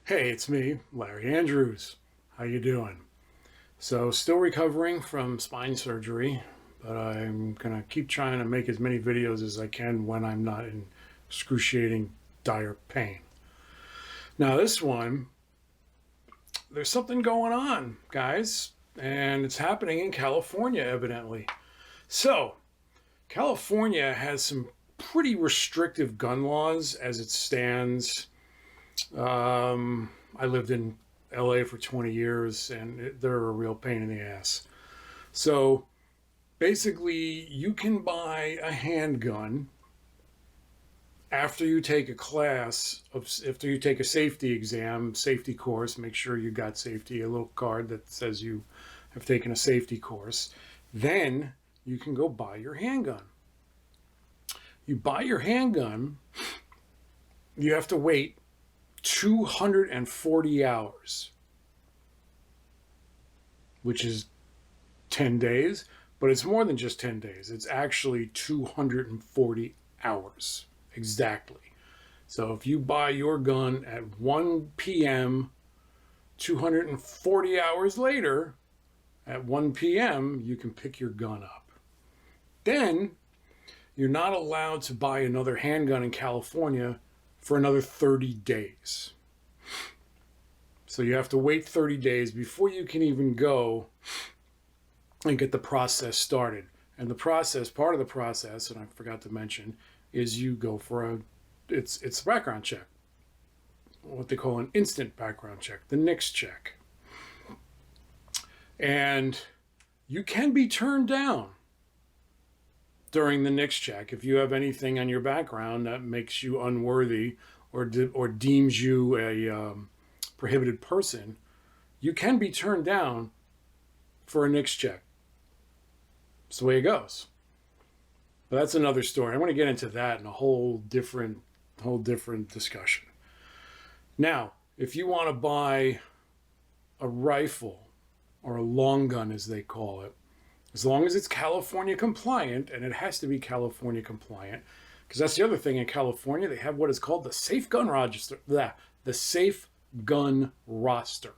Hey, it's me, Larry Andrews. How you doing? So, still recovering from spine surgery, but I'm gonna keep trying to make as many videos as I can when I'm not in excruciating, dire pain. Now, this one, there's something going on, guys, and it's happening in California, evidently. So, California has some pretty restrictive gun laws as it stands. I lived in LA for 20 years and they're a real pain in the ass. So basically, you can buy a handgun after you take a class of after you take a safety exam, safety course, make sure you got safety, a little card that says you have taken a safety course. Then you can go buy your handgun. You buy your handgun, you have to wait 240 hours, which is 10 days, but it's more than just 10 days. It's actually 240 hours exactly. So if you buy your gun at 1 p.m., 240 hours later, at 1 p.m., you can pick your gun up. Then you're not allowed to buy another handgun in California for another 30 days. So you have to wait 30 days before you can even go and get the process started. And the process, part of the process, and I forgot to mention, is you go for it's a background check, what they call an instant background check, the NICS check. And you can be turned down during the NICS check if you have anything on your background that makes you unworthy or deems you a prohibited person. You can be turned down for a NICS check. It's the way it goes. But that's another story. I want to get into that in a whole different discussion. Now, if you want to buy a rifle or a long gun, as they call it, as long as it's California compliant, and it has to be California compliant, because that's the other thing in California, they have what is called the Safe Gun Register, the Safe Gun Roster,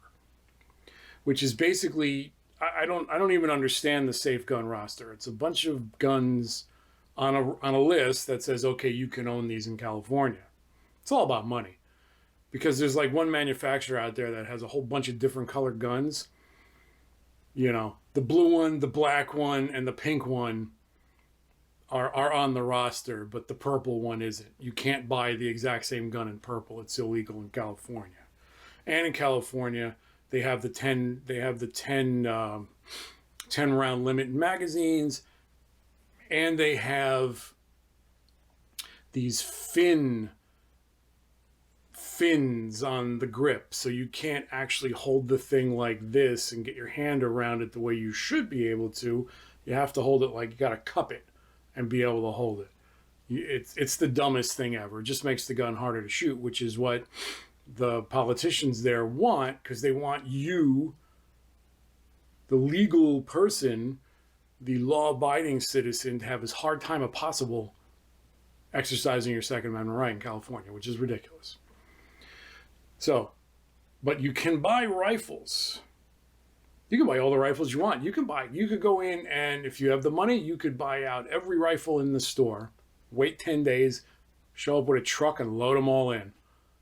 which is basically I don't even understand the Safe Gun Roster. It's a bunch of guns on a list that says, okay, you can own these in California. It's all about money, because there's like one manufacturer out there that has a whole bunch of different colored guns. You know, the blue one, the black one, and the pink one are on the roster, but the purple one isn't. You can't buy the exact same gun in purple. It's illegal in California. And in California, they have the 10 round limit in magazines, and they have these fins on the grip, so you can't actually hold the thing like this and get your hand around it the way you should be able to. You have to hold it like you got to cup it and be able to hold it. It's the dumbest thing ever. It just makes the gun harder to shoot, which is what the politicians there want, because they want you, the legal person, the law-abiding citizen, to have as hard time as possible exercising your Second Amendment right in California, which is ridiculous. So, but you can buy rifles. You can buy all the rifles you want. You could go in, and if you have the money, you could buy out every rifle in the store, wait 10 days, show up with a truck and load them all in.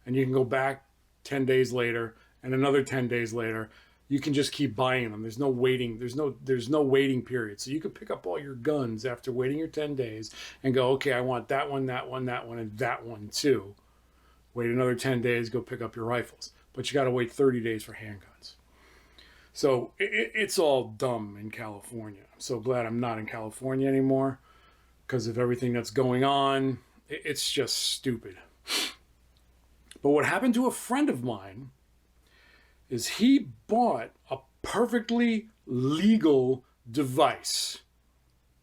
And you can go back 10 days later and another 10 days later. You can just keep buying them. There's no waiting. There's no waiting period. So you can pick up all your guns after waiting your 10 days and go, okay, I want that one, that one, that one, and that one too. Wait another 10 days, go pick up your rifles. But you got to wait 30 days for handguns. So it's all dumb in California. I'm so glad I'm not in California anymore because of everything that's going on. It's just stupid. But what happened to a friend of mine is he bought a perfectly legal device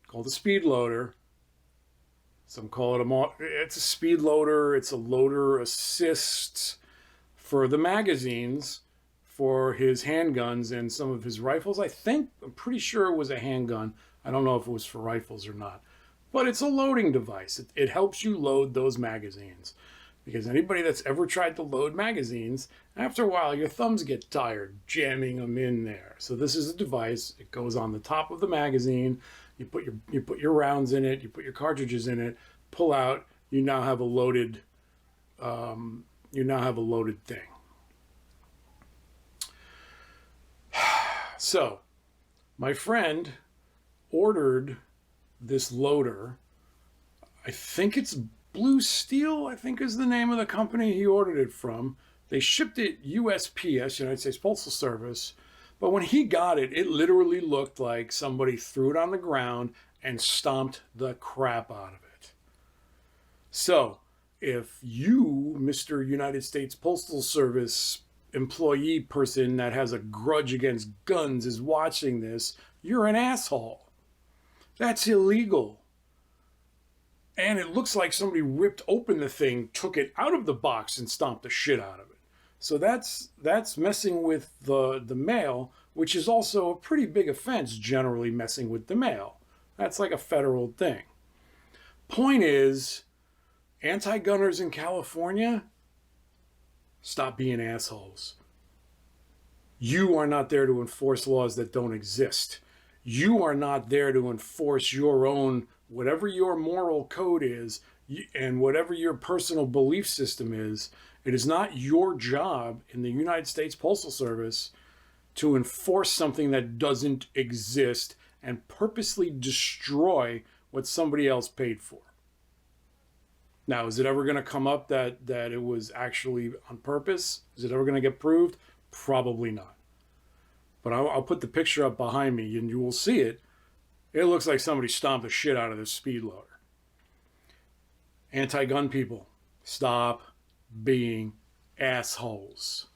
called a speed loader. Some call it it's a speed loader. It's a loader assist for the magazines for his handguns and some of his rifles. I'm pretty sure it was a handgun. I don't know if it was for rifles or not. But it's a loading device. It helps you load those magazines. Because anybody that's ever tried to load magazines, after a while your thumbs get tired jamming them in there. So this is a device. It goes on the top of the magazine. You put your rounds in it. You put your cartridges in it. Pull out. You now have a loaded. Thing. So, my friend ordered this loader. I think it's Blue Steel, I think is the name of the company he ordered it from. They shipped it USPS, United States Postal Service. But when he got it, it literally looked like somebody threw it on the ground and stomped the crap out of it. So, if you, Mr. United States Postal Service employee person that has a grudge against guns, is watching this, you're an asshole. That's illegal. And it looks like somebody ripped open the thing, took it out of the box, and stomped the shit out of it. So that's messing with the mail, which is also a pretty big offense, generally messing with the mail. That's like a federal thing. Point is, anti-gunners in California, stop being assholes. You are not there to enforce laws that don't exist. You are not there to enforce your own, whatever your moral code is, and whatever your personal belief system is. It is not your job in the United States Postal Service to enforce something that doesn't exist and purposely destroy what somebody else paid for. Now, is it ever going to come up that it was actually on purpose? Is it ever going to get proved? Probably not. But I'll put the picture up behind me and you will see it. It looks like somebody stomped the shit out of this speed loader. Anti-gun people, stop being assholes.